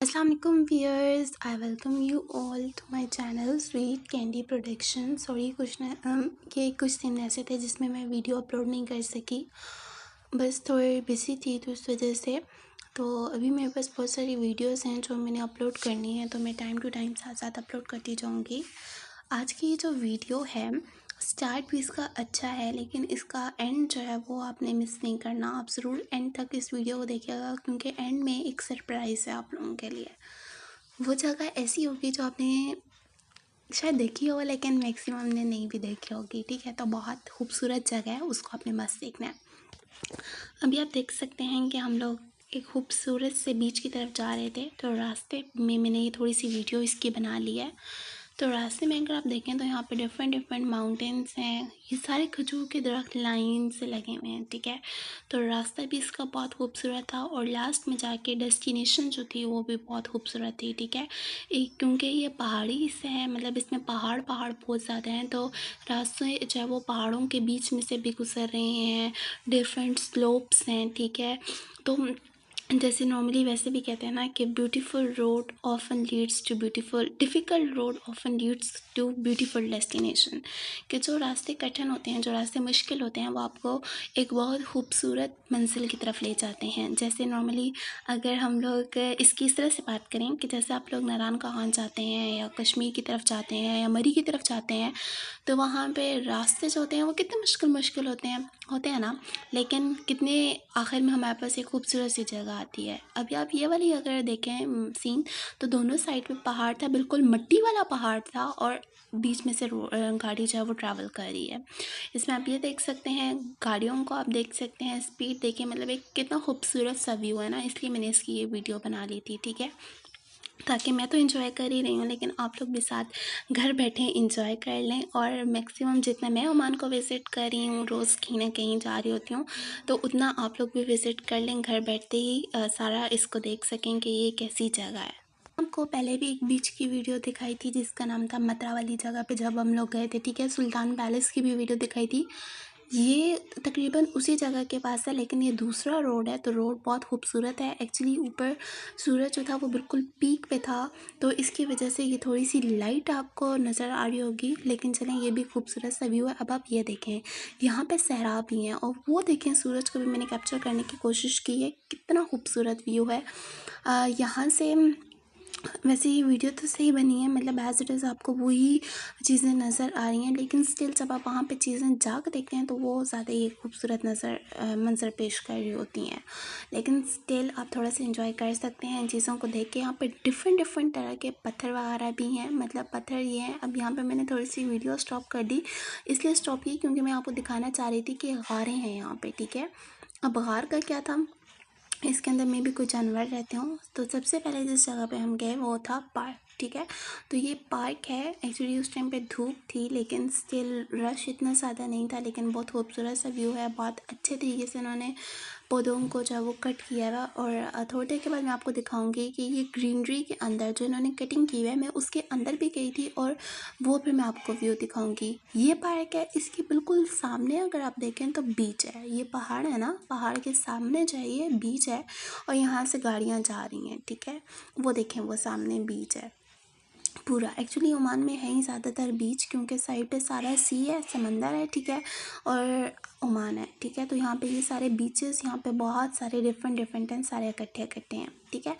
अस्सलाम वालेकुम viewers, I welcome you all to my channel sweet candy production. Sorry ये कुछ दिन ऐसे थे जिसमें मैं वीडियो अपलोड नहीं कर सकी, बस थोड़ी बिजी थी तो उस वजह से। तो अभी मेरे पास बहुत सारी वीडियोस हैं जो मैंने अपलोड करनी है, तो मैं टाइम टू टाइम साथ साथ अपलोड करती जाऊँगी। आज की ये जो वीडियो है, स्टार्ट भी इसका अच्छा है लेकिन इसका एंड जो है वो आपने मिस नहीं करना। आप ज़रूर एंड तक इस वीडियो को देखिएगा क्योंकि एंड में एक सरप्राइज़ है आप लोगों के लिए। वो जगह ऐसी होगी जो आपने शायद देखी हो लेकिन मैक्सिमम ने नहीं भी देखी होगी, ठीक है। तो बहुत खूबसूरत जगह है, उसको आपने मस्त देखना है। अभी आप देख सकते हैं कि हम लोग एक खूबसूरत से बीच की तरफ जा रहे थे, तो रास्ते में मैंने ये थोड़ी सी वीडियो इसकी बना ली है। तो रास्ते में अगर आप देखें तो यहाँ पे डिफरेंट डिफरेंट माउंटेन्स हैं, ये सारे खजूर के दरख्त लाइन से लगे हुए हैं, ठीक है। तो रास्ता भी इसका बहुत खूबसूरत था और लास्ट में जाके डेस्टिनेशन जो थी वो भी बहुत खूबसूरत थी, ठीक है। क्योंकि ये पहाड़ी हिस्सा है, मतलब इसमें पहाड़ बहुत ज़्यादा हैं, तो रास्ते जो है वो पहाड़ों के बीच में से भी गुजर रहे हैं, डिफरेंट स्लोप्स हैं, ठीक है। तो जैसे नॉर्मली वैसे भी कहते हैं ना कि beautiful road often leads to beautiful difficult road often leads to beautiful destination. कि जो रास्ते कठिन होते हैं, जो रास्ते मुश्किल होते हैं, वो आपको एक बहुत खूबसूरत मंजिल की तरफ ले जाते हैं। जैसे नॉर्मली अगर हम लोग इसकी इस तरह से बात करें कि जैसे आप लोग नारायण कहाँ जाते हैं या कश्मीर की तरफ जाते हैं या मरी की तरफ जाते हैं, तो वहाँ पे रास्ते जो होते हैं वो कितने मुश्किल होते हैं ना, लेकिन कितने आखिर में हमारे पास एक खूबसूरत सी जगह आती है। अभी आप ये वाली अगर देखें सीन, तो दोनों साइड पे पहाड़ था, बिल्कुल मिट्टी वाला पहाड़ था और बीच में से गाड़ी जो है वो ट्रैवल कर रही है। इसमें आप ये देख सकते हैं, गाड़ियों को आप देख सकते हैं, स्पीड देखिए, मतलब एक कितना खूबसूरत सा व्यू है ना, इसलिए मैंने इसकी ये वीडियो बना ली थी, ठीक है। ताकि मैं तो एंजॉय कर ही रही हूँ लेकिन आप लोग भी साथ घर बैठे एंजॉय कर लें। और मैक्सिमम जितना मैं ओमान को विज़िट कर रही हूँ, रोज़ कहीं ना कहीं जा रही होती हूँ, तो उतना आप लोग भी विज़िट कर लें, घर बैठते ही सारा इसको देख सकें कि ये कैसी जगह है। आपको पहले भी एक बीच की वीडियो दिखाई थी जिसका नाम था मतरा वाली जगह पे जब हम लोग गए थे, ठीक है। सुल्तान पैलेस की भी वीडियो दिखाई थी, ये तकरीबन उसी जगह के पास है, लेकिन ये दूसरा रोड है। तो रोड बहुत खूबसूरत है एक्चुअली, ऊपर सूरज जो था वो बिल्कुल पीक पे था, तो इसकी वजह से ये थोड़ी सी लाइट आपको नज़र आ रही होगी, लेकिन चलें ये भी खूबसूरत सा व्यू है। अब आप ये देखें, यहाँ पे सहरा भी हैं और वो देखें सूरज को भी मैंने कैप्चर करने की कोशिश की है, कितना खूबसूरत व्यू है यहाँ से। वैसे ये वीडियो तो सही बनी है, मतलब एज इट इज़ आपको वही चीज़ें नज़र आ रही हैं, लेकिन स्टिल जब आप वहाँ पे चीज़ें जाकर देखते हैं तो वो ज़्यादा ही खूबसूरत मंज़र पेश कर रही होती हैं। लेकिन स्टिल आप थोड़ा सा इंजॉय कर सकते हैं इन चीज़ों को देख के। यहाँ पे डिफरेंट तरह के पत्थर वगैरह भी हैं, मतलब पत्थर ये हैं। अब यहाँ पर मैंने थोड़ी सी वीडियो स्टॉप कर दी, इसलिए स्टॉप की क्योंकि मैं आपको दिखाना चाह रही थी कि गारें हैं यहाँ पर, ठीक है। अब गार का क्या था, इसके अंदर में भी कुछ जानवर रहते हों। तो सबसे पहले जिस जगह पे हम गए वो था पार्क, ठीक है। तो ये पार्क है, एक्चुअली उस टाइम पे धूप थी लेकिन स्टिल रश इतना ज़्यादा नहीं था, लेकिन बहुत खूबसूरत सा व्यू है। बहुत अच्छे तरीके से उन्होंने पौधों को जो है वो कट किया है। और थोड़ी देर के बाद मैं आपको दिखाऊंगी कि ये ग्रीनरी के अंदर जो इन्होंने कटिंग की है, मैं उसके अंदर भी गई थी और वो फिर मैं आपको व्यू दिखाऊंगी। ये पार्क है, इसके बिल्कुल सामने अगर आप देखें तो बीच है। ये पहाड़ है ना, पहाड़ के सामने जाइए बीच है और यहाँ से गाड़ियाँ जा रही हैं, ठीक है। वो देखें, वो सामने बीच है पूरा। एक्चुअली ओमान में है ही ज़्यादातर बीच, क्योंकि साइड पे सारा सी है, समंदर है, ठीक है, और ओमान है, ठीक है। तो यहाँ पे ये सारे बीचेस, यहाँ पे बहुत सारे डिफरेंट हैं, सारे इकट्ठे हैं, ठीक है।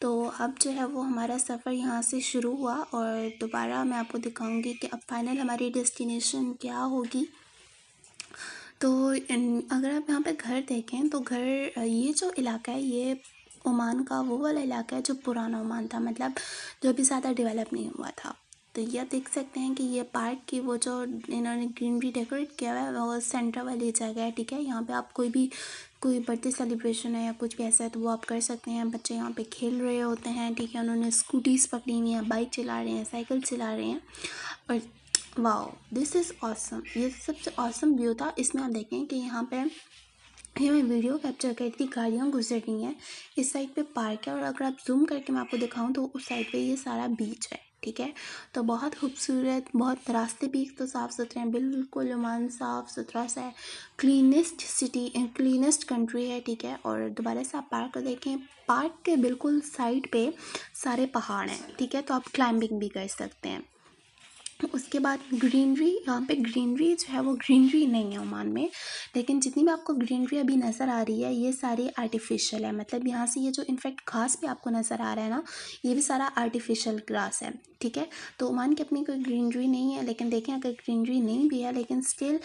तो अब जो है वो हमारा सफ़र यहाँ से शुरू हुआ और दोबारा मैं आपको दिखाऊंगी कि अब फाइनल हमारी डेस्टिनेशन क्या होगी। तो अगर आप यहाँ पे घर देखें तो घर, ये जो इलाका है ये ओमान का वो वाला इलाका है जो पुराना ओमान था, मतलब जो अभी ज़्यादा डेवलप नहीं हुआ था। तो ये आप देख सकते हैं कि ये पार्क की वो जो इन्होंने ग्रीनरी डेकोरेट किया हुआ है वो सेंटर वाली जगह है, ठीक है। यहाँ पे आप कोई बर्थडे सेलिब्रेशन है या कुछ भी ऐसा है तो वो आप कर सकते हैं। बच्चे यहाँ पे खेल रहे होते हैं, ठीक है। उन्होंने स्कूटीज़ पकड़ी हुई हैं, बाइक चला रहे हैं, साइकिल चला रहे हैं। और वाओ, दिस इज़ ऑसम, ये सबसे ऑसम व्यू था। इसमें आप देखें कि यहाँ पे ये मैं वीडियो कैप्चर कर रही थी, गाड़ियाँ गुजर रही हैं, इस साइड पे पार्क है और अगर आप जूम करके मैं आपको दिखाऊं तो उस साइड पे ये सारा बीच है, ठीक है। तो बहुत खूबसूरत, बहुत रास्ते भी तो साफ़ सुथरे हैं, बिल्कुल ओमान साफ़ सुथरा सा है, क्लीनेस्ट सिटी, क्लीनेस्ट कंट्री है, ठीक है। और दोबारा से आप पार्क को देखें, पार्क के बिल्कुल साइड पे सारे पहाड़ हैं, ठीक है, तो आप क्लाइंबिंग भी कर सकते हैं। उसके बाद ग्रीनरी, यहाँ पे ग्रीनरी जो है वो ग्रीनरी नहीं है ओमान में, लेकिन जितनी भी आपको ग्रीनरी अभी नज़र आ रही है ये सारी आर्टिफिशियल है। मतलब यहाँ से ये जो इनफेक्ट घास भी आपको नज़र आ रहा है ना, ये भी सारा आर्टिफिशियल ग्रास है, ठीक है। तो ओमान की अपनी कोई ग्रीनरी नहीं है, लेकिन देखें अगर ग्रीनरी नहीं भी है लेकिन स्टिल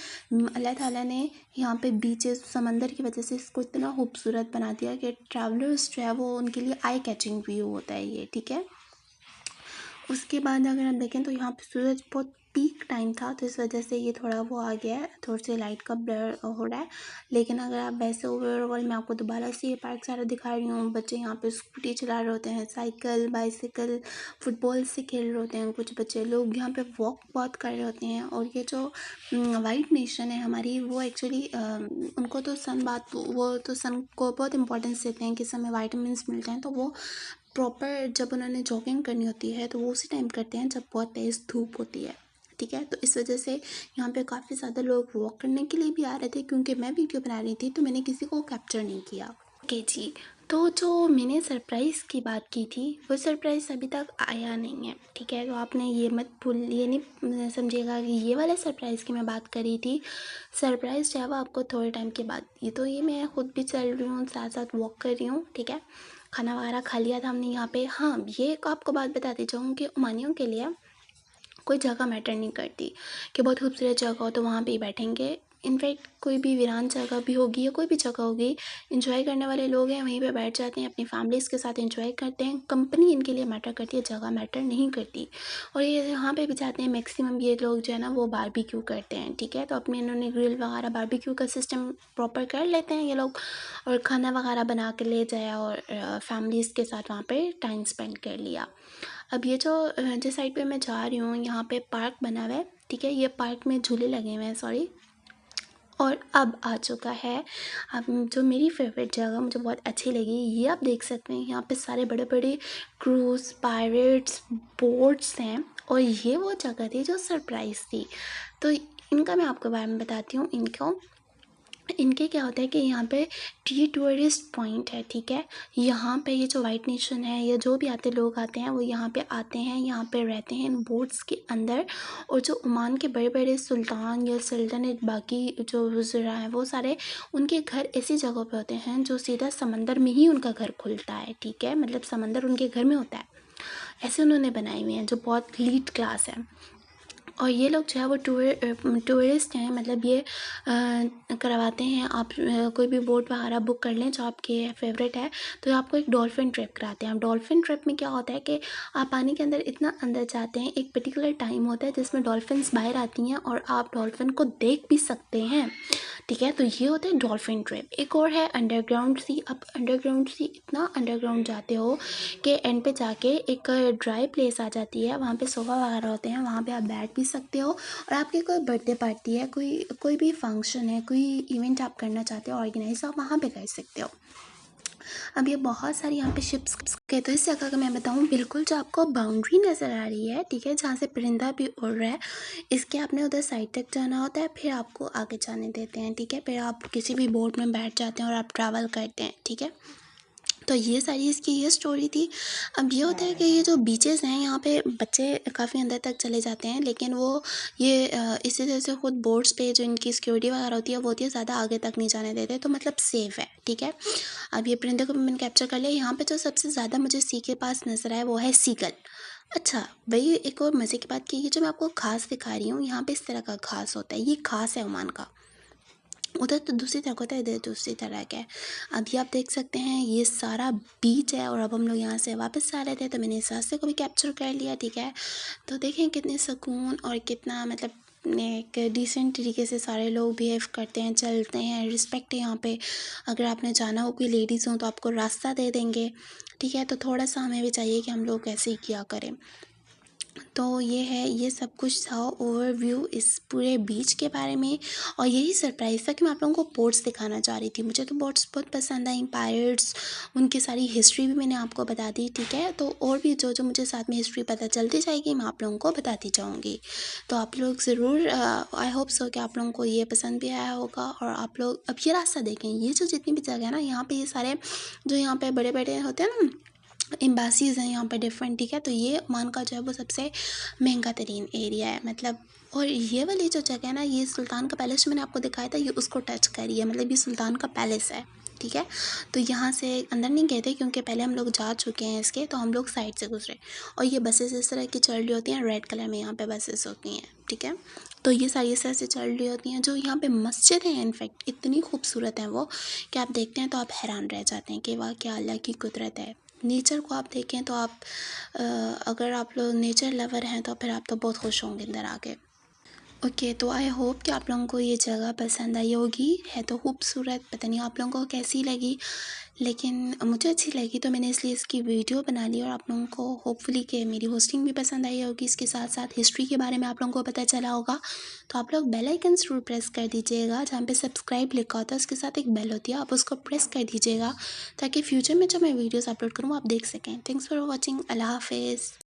अल्लाह ताला ने यहाँ पे बीचेस, समंदर की वजह से इसको इतना खूबसूरत बना दिया कि ट्रैवलर्स जो है वो उनके लिए आई कैचिंग व्यू होता है ये, ठीक है। उसके बाद अगर आप देखें तो यहाँ पे सूरज बहुत पीक टाइम था, तो इस वजह से ये थोड़ा वो आ गया है, थोड़ी सी लाइट का ब्लर हो रहा है। लेकिन अगर आप वैसे ओवरऑल मैं आपको दोबारा से ये पार्क सारा दिखा रही हूँ, बच्चे यहाँ पे स्कूटी चला रहे होते हैं, साइकिल, बाइसिकल, फुटबॉल से खेल रहे होते हैं कुछ बच्चे, लोग यहाँ पे वॉक बहुत कर रहे होते हैं। और ये जो वाइट नेशन है हमारी, वो एक्चुअली उनको तो सन बात, वो तो सन को बहुत इंपॉर्टेंस देते हैं कि समय वाइटामिन मिलते हैं, तो वो प्रॉपर जब उन्होंने जॉगिंग करनी होती है तो वो उसी टाइम करते हैं जब बहुत तेज़ धूप होती है, ठीक है। तो इस वजह से यहाँ पे काफ़ी ज़्यादा लोग वॉक करने के लिए भी आ रहे थे, क्योंकि मैं वीडियो बना रही थी तो मैंने किसी को कैप्चर नहीं किया। ओके जी, तो जो मैंने सरप्राइज़ की बात की थी वो सरप्राइज़ अभी तक आया नहीं है, ठीक है। तो आपने ये मत भूल, ये नहीं समझिएगा कि ये वाला सरप्राइज़ की मैं बात कर रही थी। सरप्राइज़ जो है वो आपको थोड़े टाइम के बाद, ये तो ये मैं खुद भी चल रही हूँ, साथ साथ वॉक कर रही हूँ, ठीक है। खाना वगैरह खा लिया था हमने यहाँ पे। हाँ, ये एक आपको बात बताती जाऊँ कि ओमानियों के लिए कोई जगह मैटर नहीं करती कि बहुत खूबसूरत जगह हो तो वहाँ पे ही बैठेंगे। इनफैक्ट कोई भी वीरान जगह भी होगी या कोई भी जगह होगी, इंजॉय करने वाले लोग हैं वहीं पे बैठ जाते हैं, अपनी फैमिलीज़ के साथ इंजॉय करते हैं। कंपनी इनके लिए मैटर करती है, जगह मैटर नहीं करती। और ये यहाँ पे भी जाते हैं मैक्सिमम ये लोग जो है ना वो बारबेक्यू करते हैं, ठीक है। तो अपने इन्होंने ग्रिल वगैरह बारबेक्यू का सिस्टम प्रॉपर कर लेते हैं ये लोग, और खाना वगैरह बना के ले जाया और फैमिलीज़ के साथ वहाँ पे टाइम स्पेंड कर लिया। अब ये जो जिस साइड पे मैं जा रही हूँ यहाँ पे पार्क बना हुआ है, ठीक है। ये पार्क में झूले लगे हुए हैं, सॉरी। और अब आ चुका है अब जो मेरी फेवरेट जगह मुझे बहुत अच्छी लगी, ये आप देख सकते हैं यहाँ पे सारे बड़े बड़े क्रूज़, पायरेट्स, बोट्स हैं। और ये वो जगह थी जो सरप्राइज़ थी। तो इनका मैं आपको बारे में बताती हूँ। इनके क्या होता है कि यहाँ पे टूरिस्ट पॉइंट है, ठीक है। यहाँ पे ये जो वाइट नेशन है या जो भी आते लोग आते हैं वो यहाँ पे आते हैं, यहाँ पे रहते हैं इन बोट्स के अंदर। और जो ओमान के बड़े बड़े सुल्तान या सल्तनत बाकी जो वज़रा हैं वो सारे, उनके घर ऐसी जगह पे होते हैं जो सीधा समंदर में ही उनका घर खुलता है, ठीक है। मतलब समंदर उनके घर में होता है, ऐसे उन्होंने बनाए हुए हैं जो बहुत लीड क्लास है। और ये लोग जो है वो टूरिस्ट हैं, मतलब ये करवाते हैं। आप कोई भी बोट वगैरह बुक कर लें जो आपके फेवरेट है, तो आपको एक डॉल्फिन ट्रिप कराते हैं। डॉल्फिन ट्रिप में क्या होता है कि आप पानी के अंदर इतना अंदर जाते हैं, एक पर्टिकुलर टाइम होता है जिसमें डॉल्फिन्स बाहर आती हैं और आप डॉल्फिन को देख भी सकते हैं, ठीक है। तो ये होता है डॉल्फिन ट्रिप। एक और है अंडरग्राउंड सी। अब अंडरग्राउंड सी इतना अंडरग्राउंड जाते हो कि एंड पे जाके एक ड्राई प्लेस आ जाती है, वहाँ पे सोफ़ा वगैरह होते हैं, वहाँ पे आप बैठ भी सकते हो। और आपकी कोई बर्थडे पार्टी है, कोई भी फंक्शन है, कोई इवेंट आप करना चाहते हो ऑर्गेनाइज, आप वहाँ पे कर सकते हो। अब ये बहुत सारी यहाँ पे शिप्स के, तो इस जगह का मैं बताऊँ, बिल्कुल जो आपको बाउंड्री नज़र आ रही है, ठीक है, जहाँ से परिंदा भी उड़ रहा है, इसके आपने उधर साइड तक जाना होता है, फिर आपको आगे जाने देते हैं, ठीक है। फिर आप किसी भी बोट में बैठ जाते हैं और आप ट्रैवल करते हैं, ठीक है। तो ये सारी इसकी ये स्टोरी थी। अब ये होता है कि ये जो बीचेस हैं यहाँ पे बच्चे काफ़ी अंदर तक चले जाते हैं, लेकिन वो ये इसी तरह से खुद बोट्स पे जो इनकी सिक्योरिटी वगैरह होती है वो होती है, ज़्यादा आगे तक नहीं जाने देते, तो मतलब सेफ़ है, ठीक है। अब ये परिंदे को भी मैंने कैप्चर कर लिया। यहाँ पे जो सबसे ज़्यादा मुझे सी के पास नज़र आया वो है सीगल। अच्छा, वही एक और मज़े की बात कि ये जो मैं आपको घास दिखा रही हूँ, यहाँ पे इस तरह का घास होता है, ये घास है ओमान का। उधर तो दूसरी तरह का होता है, इधर दूसरी तरह का है। अभी आप देख सकते हैं ये सारा बीच है, और अब हम लोग यहाँ से वापस आ रहे थे तो मैंने इस रास्ते को भी कैप्चर कर लिया, ठीक है। तो देखें कितने सुकून और कितना मतलब एक डिसेंट तरीके से सारे लोग बिहेव करते हैं, चलते हैं, रिस्पेक्ट है यहाँ पे। अगर आपने जाना हो, कोई लेडीज़ हो तो आपको रास्ता दे देंगे, ठीक है। तो थोड़ा सा हमें भी चाहिए कि हम लोग ऐसे ही किया करें। तो ये है, ये सब कुछ था ओवरव्यू इस पूरे बीच के बारे में। और यही सरप्राइज़ था कि मैं आप लोगों को पोर्ट्स दिखाना चाह रही थी। मुझे तो पोर्ट्स बहुत पसंद आई, पायरेट्स, उनकी सारी हिस्ट्री भी मैंने आपको बता दी, ठीक है। तो और भी जो जो मुझे साथ में हिस्ट्री पता चलती जाएगी मैं आप लोगों को बताती जाऊँगी। तो आप लोग ज़रूर, आई होप सो कि आप लोगों को ये पसंद भी आया होगा। और आप लोग अब ये रास्ता देखें, ये जो जितनी भी जगह है ना, यहाँ पे ये सारे जो यहाँ पे बड़े बड़े होते हैं ना एम्बेसीज़ हैं यहाँ पे डिफरेंट, ठीक है। तो ये ओमान का जो है वो सबसे महंगा तरीन एरिया है मतलब। और ये वाली जो जगह है ना, ये सुल्तान का पैलेस जो मैंने आपको दिखाया था, ये उसको टच करी है, मतलब ये सुल्तान का पैलेस है, ठीक है। तो यहाँ से अंदर नहीं गए थे क्योंकि पहले हम लोग जा चुके हैं इसके, तो हम लोग साइड से गुजरे। और ये बसेस इस तरह की चल रही होती हैं, रेड कलर में यहाँ पे बसेस होती हैं, ठीक है। तो ये सारी इस तरह से चल रही होती हैं। जो यहाँ पे मस्जिद है इनफैक्ट इतनी खूबसूरत है वो, कि आप देखते हैं तो आप हैरान रह जाते हैं कि वाह क्या अल्लाह की कुदरत है। नेचर को आप देखें तो आप अगर आप लोग नेचर लवर हैं तो फिर आप तो बहुत खुश होंगे अंदर आके। ओके, तो आई होप कि आप लोगों को ये जगह पसंद आई होगी। है तो खूबसूरत, पता नहीं आप लोगों को कैसी लगी, लेकिन मुझे अच्छी लगी तो मैंने इसलिए इसकी वीडियो बना ली। और आप लोगों को होपफुली कि मेरी होस्टिंग भी पसंद आई होगी, इसके साथ साथ हिस्ट्री के बारे में आप लोगों को पता चला होगा। तो आप लोग बेल आइकन ज़रूर प्रेस कर दीजिएगा, जहाँ पे सब्सक्राइब लिखा होता है उसके साथ एक बेल होती है, आप उसको प्रेस कर दीजिएगा ताकि फ्यूचर में जब मैं वीडियोज़ अपलोड करूँ आप देख सकें। Thanks for watching. अल्लाह हाफिज़।